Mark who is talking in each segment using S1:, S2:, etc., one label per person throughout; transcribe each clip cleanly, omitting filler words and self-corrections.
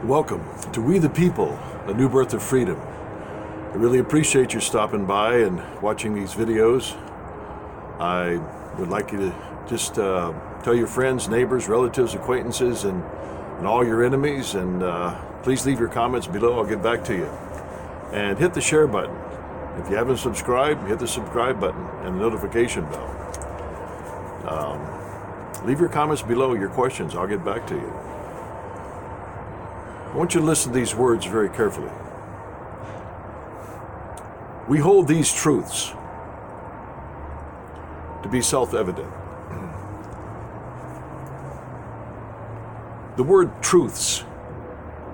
S1: Welcome to We the People, a new birth of freedom. I really appreciate you stopping by and watching these videos. I would like you to just tell your friends, neighbors, relatives, acquaintances, and all your enemies, and please leave your comments below. I'll get back to you. And hit the share button. If you haven't subscribed, hit the subscribe button and the notification bell. Leave your comments below, your questions. I'll get back to you. I want you to listen to these words very carefully. We hold these truths to be self-evident. The word truths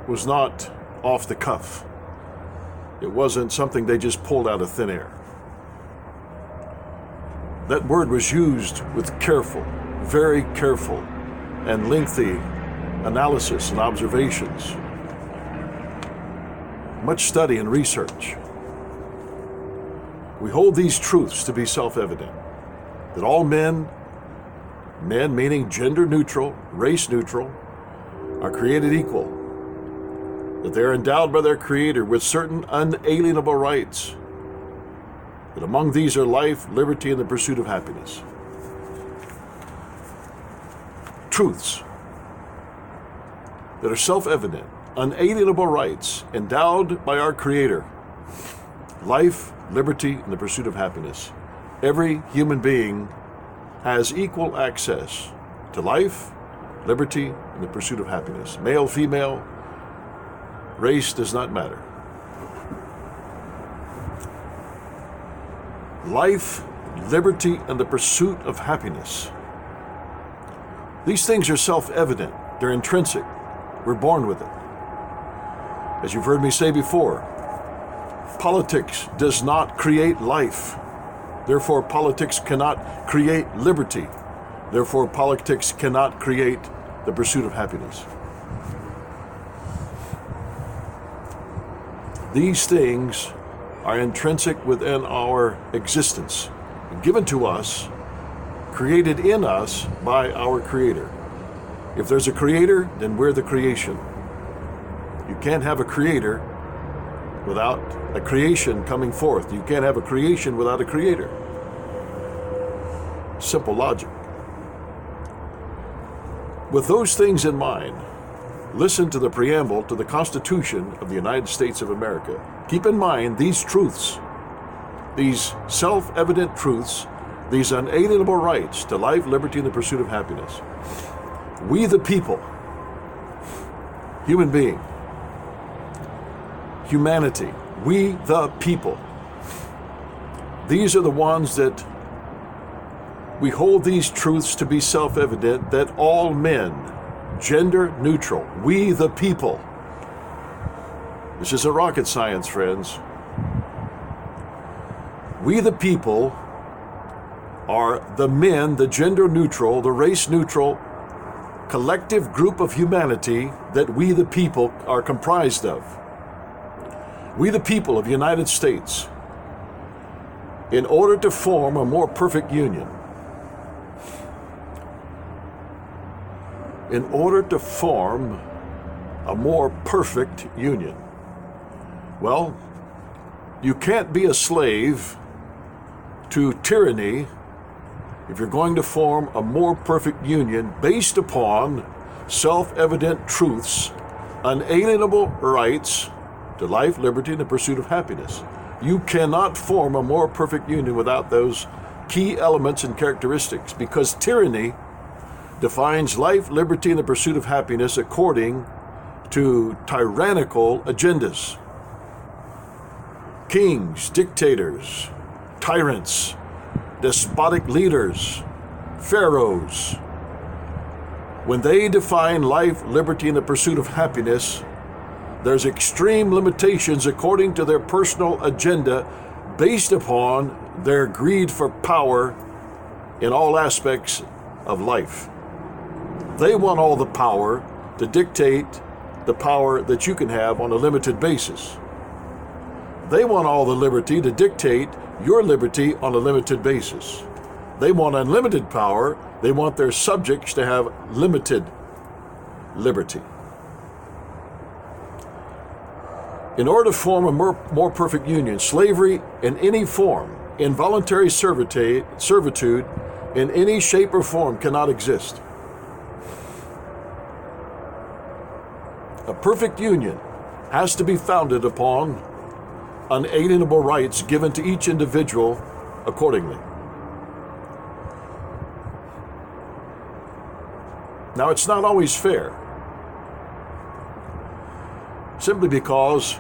S1: was not off the cuff. It wasn't something they just pulled out of thin air. That word was used with careful, very careful, and lengthy analysis and observations. Much study and research. We hold these truths to be self-evident, that all men meaning gender neutral, race neutral, are created equal, that they are endowed by their Creator with certain unalienable rights, that among these are life, liberty, and the pursuit of happiness. Truths that are self-evident, unalienable rights endowed by our Creator, life, liberty, and the pursuit of happiness. Every human being has equal access to life, liberty, and the pursuit of happiness. Male, female, race does not matter. Life, liberty, and the pursuit of happiness. These things are self-evident. They're intrinsic. We're born with it. As you've heard me say before, politics does not create life. Therefore, politics cannot create liberty. Therefore, politics cannot create the pursuit of happiness. These things are intrinsic within our existence, given to us, created in us by our Creator. If there's a Creator, then we're the creation. You can't have a Creator without a creation coming forth. You can't have a creation without a Creator. Simple logic. With those things in mind, listen to the preamble to the Constitution of the United States of America. Keep in mind these truths, these self-evident truths, these unalienable rights to life, liberty, and the pursuit of happiness. We the people, human being, humanity, we the people. These are the ones that we hold these truths to be self-evident, that all men, gender neutral, we the people. This isn't rocket science, friends. We the people are the men, the gender neutral, the race neutral, collective group of humanity that we the people are comprised of. We the people of the United States, in order to form a more perfect union, in order to form a more perfect union. Well, you can't be a slave to tyranny if you're going to form a more perfect union based upon self-evident truths, unalienable rights to life, liberty, and the pursuit of happiness. You cannot form a more perfect union without those key elements and characteristics, because tyranny defines life, liberty, and the pursuit of happiness according to tyrannical agendas. Kings, dictators, tyrants, despotic leaders, pharaohs, when they define life, liberty, and the pursuit of happiness, there's extreme limitations according to their personal agenda based upon their greed for power in all aspects of life. They want all the power to dictate the power that you can have on a limited basis. They want all the liberty to dictate your liberty on a limited basis. They want unlimited power. They want their subjects to have limited liberty. In order to form a more perfect union, slavery in any form, involuntary servitude in any shape or form cannot exist. A perfect union has to be founded upon unalienable rights given to each individual accordingly. Now, it's not always fair, simply because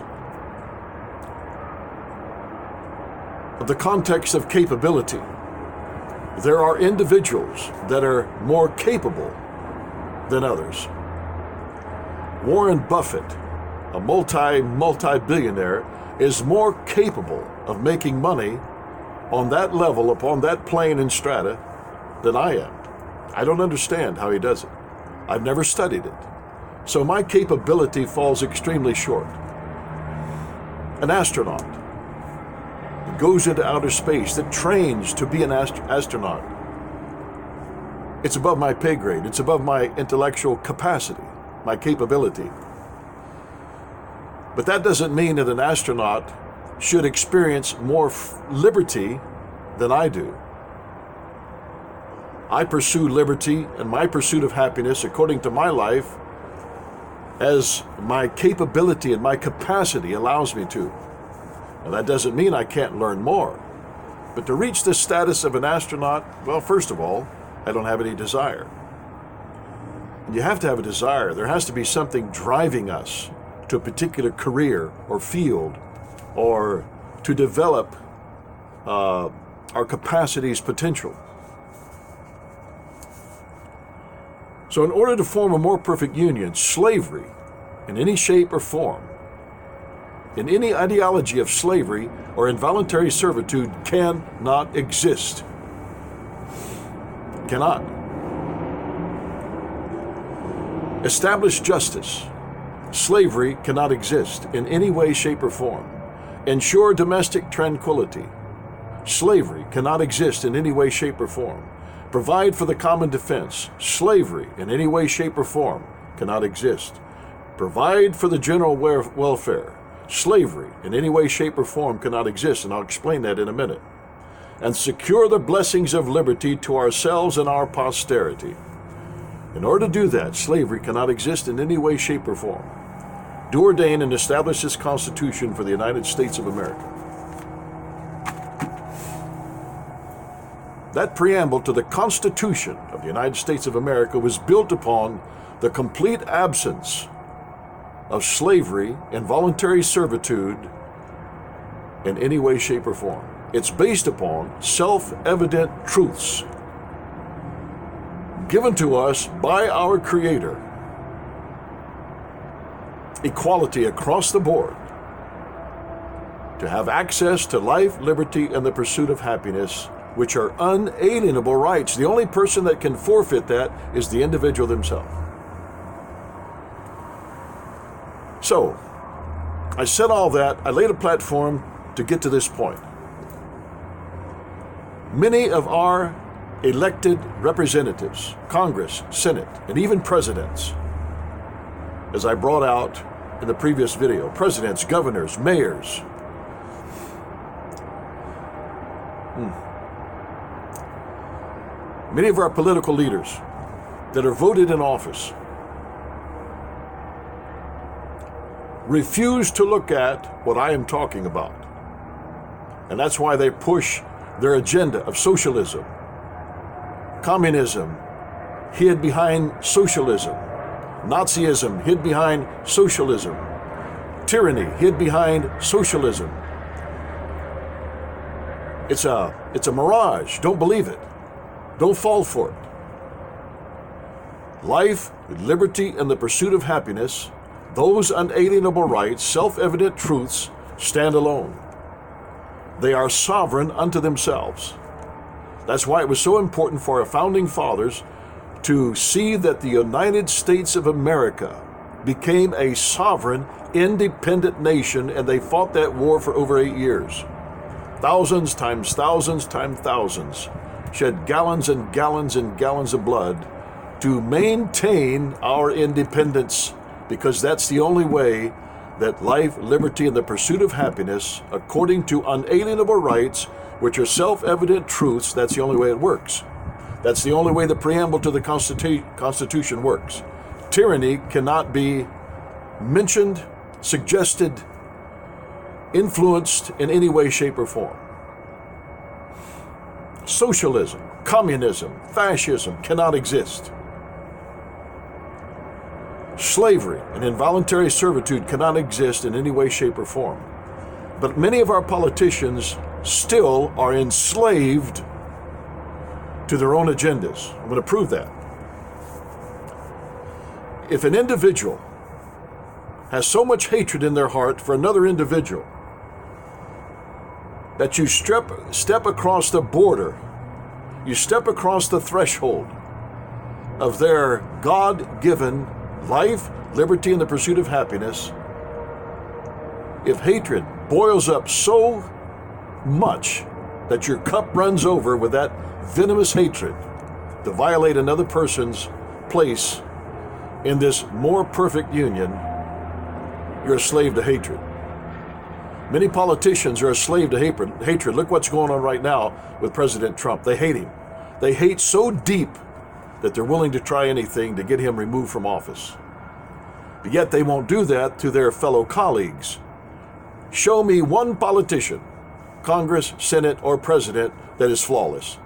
S1: of the context of capability. There are individuals that are more capable than others. Warren Buffett, a multi-billionaire, is more capable of making money on that level, upon that plane and strata, than I am. I don't understand how he does it. I've never studied it. So my capability falls extremely short. An astronaut that goes into outer space, that trains to be an astronaut, it's above my pay grade. It's above my intellectual capacity, my capability. But that doesn't mean that an astronaut should experience more liberty than I do. I pursue liberty and my pursuit of happiness according to my life as my capability and my capacity allows me to. Now, that doesn't mean I can't learn more. But to reach the status of an astronaut, well, first of all, I don't have any desire. And you have to have a desire. There has to be something driving us to a particular career or field, or to develop our capacity's potential. So in order to form a more perfect union, slavery in any shape or form, in any ideology of slavery or involuntary servitude cannot exist. Cannot. Establish justice. Slavery cannot exist in any way, shape, or form. Ensure domestic tranquility. Slavery cannot exist in any way, shape, or form. Provide for the common defense. Slavery in any way, shape, or form cannot exist. Provide for the general welfare. Slavery in any way, shape, or form cannot exist, and I'll explain that in a minute. And secure the blessings of liberty to ourselves and our posterity. In order to do that, slavery cannot exist in any way, shape, or form. Do ordain and establish this Constitution for the United States of America. That preamble to the Constitution of the United States of America was built upon the complete absence of slavery and voluntary servitude in any way, shape, or form. It's based upon self-evident truths given to us by our Creator. Equality across the board, to have access to life, liberty, and the pursuit of happiness, which are unalienable rights. The only person that can forfeit that is the individual themselves. So, I said all that. I laid a platform to get to this point. Many of our elected representatives, Congress, Senate, and even presidents, as I brought out in the previous video, presidents, governors, mayors, many of our political leaders that are voted in office refuse to look at what I am talking about. And that's why they push their agenda of socialism, communism hid behind socialism, Nazism hid behind socialism, tyranny hid behind socialism. It's a mirage. Don't believe it. Don't fall for it. Life, liberty, and the pursuit of happiness, those unalienable rights, self-evident truths, stand alone. They are sovereign unto themselves. That's why it was so important for our founding fathers to see that the United States of America became a sovereign, independent nation, and they fought that war for over 8 years. Thousands times thousands times thousands shed gallons and gallons and gallons of blood to maintain our independence, because that's the only way that life, liberty, and the pursuit of happiness, according to unalienable rights, which are self-evident truths, that's the only way it works. That's the only way the preamble to the Constitution works. Tyranny cannot be mentioned, suggested, influenced in any way, shape, or form. Socialism, communism, fascism cannot exist. Slavery and involuntary servitude cannot exist in any way, shape, or form. But many of our politicians still are enslaved to their own agendas. I'm going to prove that. If an individual has so much hatred in their heart for another individual that you step across the border, you step across the threshold of their God-given life, liberty, and the pursuit of happiness, if hatred boils up so much that your cup runs over with that venomous hatred to violate another person's place in this more perfect union, you're a slave to hatred. Many politicians are a slave to hatred. Look what's going on right now with President Trump. They hate him. They hate so deep that they're willing to try anything to get him removed from office. But yet they won't do that to their fellow colleagues. Show me one politician, Congress, Senate, or President, that is flawless.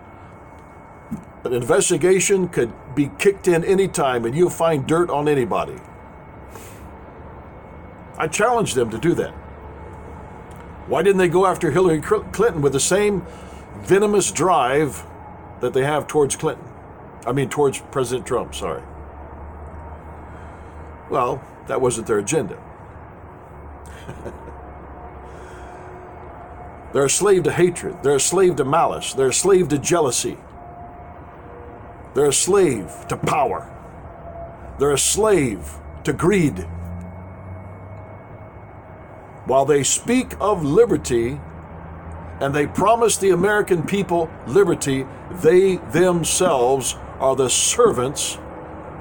S1: An investigation could be kicked in any time and you'll find dirt on anybody. I challenge them to do that. Why didn't they go after Hillary Clinton with the same venomous drive that they have towards towards President Trump, sorry. Well, that wasn't their agenda. They're a slave to hatred. They're a slave to malice. They're a slave to jealousy. They're a slave to power. They're a slave to greed. While they speak of liberty and they promise the American people liberty, they themselves are the servants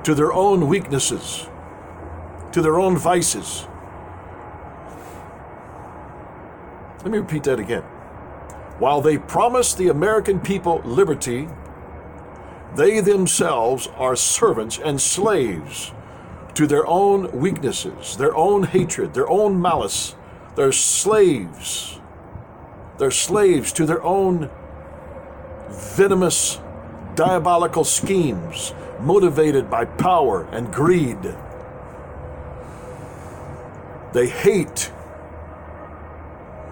S1: to their own weaknesses, to their own vices. Let me repeat that again. While they promise the American people liberty, they themselves are servants and slaves to their own weaknesses, their own hatred, their own malice. They're slaves. They're slaves to their own venomous, diabolical schemes, motivated by power and greed. They hate.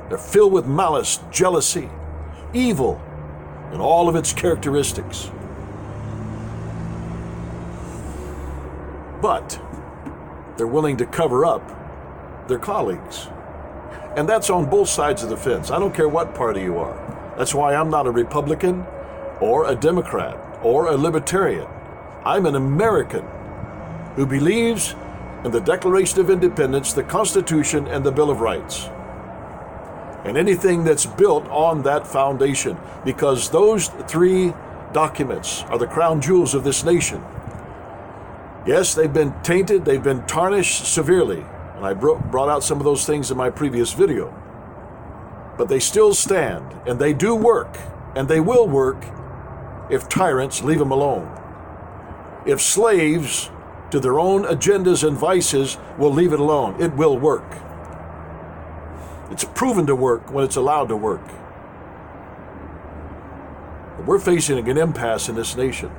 S1: They're filled with malice, jealousy, evil, and all of its characteristics. But they're willing to cover up their colleagues. And that's on both sides of the fence. I don't care what party you are. That's why I'm not a Republican or a Democrat or a Libertarian. I'm an American who believes in the Declaration of Independence, the Constitution, and the Bill of Rights. And anything that's built on that foundation, because those three documents are the crown jewels of this nation. Yes, they've been tainted, they've been tarnished severely. And I brought out some of those things in my previous video. But they still stand, and they do work, and they will work if tyrants leave them alone. If slaves to their own agendas and vices will leave it alone, it will work. It's proven to work when it's allowed to work. But we're facing an impasse in this nation.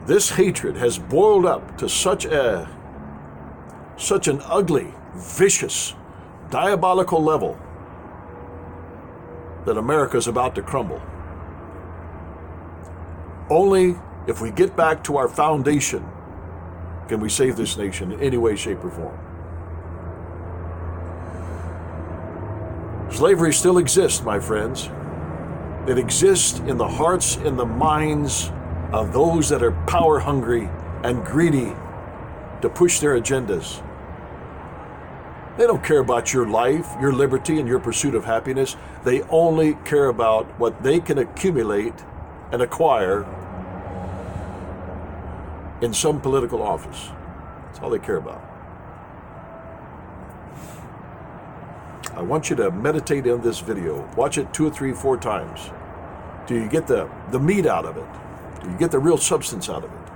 S1: This hatred has boiled up to such an ugly, vicious, diabolical level that America is about to crumble. Only if we get back to our foundation can we save this nation in any way, shape, or form. Slavery still exists, my friends. It exists in the hearts, in the minds of those that are power hungry and greedy to push their agendas. They don't care about your life, your liberty, and your pursuit of happiness. They only care about what they can accumulate and acquire in some political office. That's all they care about. I want you to meditate on this video. Watch it 2 or 3, 4 times. Do you get the meat out of it? Do you get the real substance out of it?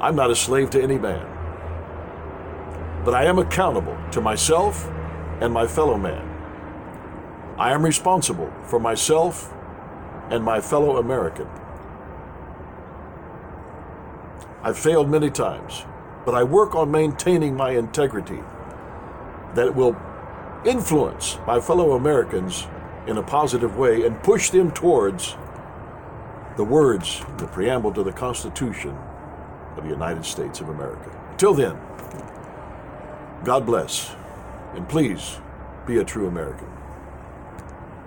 S1: I'm not a slave to any man, but I am accountable to myself and my fellow man. I am responsible for myself and my fellow American. I've failed many times, but I work on maintaining my integrity that will influence my fellow Americans in a positive way and push them towards the words, the preamble to the Constitution of the United States of America. Till then, God bless, and please be a true American.